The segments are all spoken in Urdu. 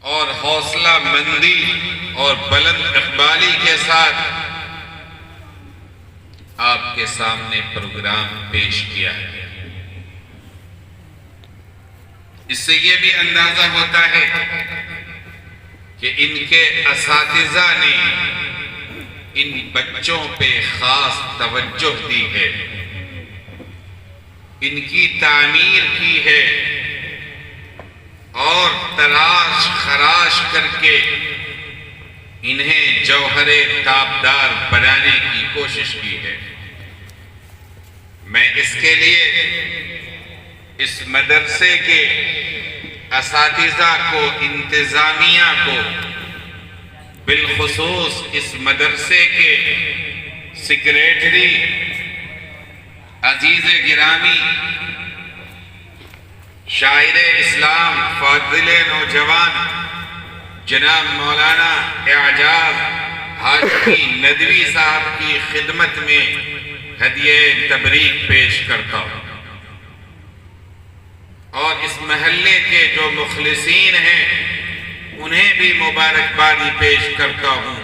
اور حوصلہ مندی اور بلند اقبالی کے ساتھ آپ کے سامنے پروگرام پیش کیا ہے۔ اس سے یہ بھی اندازہ ہوتا ہے کہ ان کے اساتذہ نے ان بچوں پہ خاص توجہ دی ہے، ان کی تعمیر کی ہے اور تراش خراش کر کے انہیں جوہر تابدار بنانے کی کوشش کی ہے۔ میں اس کے لیے اس مدرسے کے اساتذہ کو، انتظامیہ کو، بالخصوص اس مدرسے کے سیکریٹری عزیز گرامی شاعر اسلام فاضل نوجوان جناب مولانا اعجاز حاجی ندوی صاحب کی خدمت میں ہدیہ تبریک پیش کرتا ہوں، اور اس محلے کے جو مخلصین ہیں انہیں بھی مبارکبادی پیش کرتا ہوں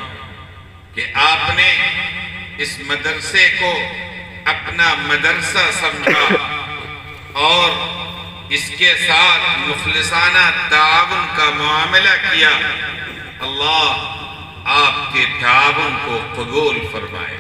کہ آپ نے اس مدرسے کو اپنا مدرسہ سمجھا اور اس کے ساتھ مخلصانہ تعاون کا معاملہ کیا۔ اللہ آپ کے تعاون کو قبول فرمائے۔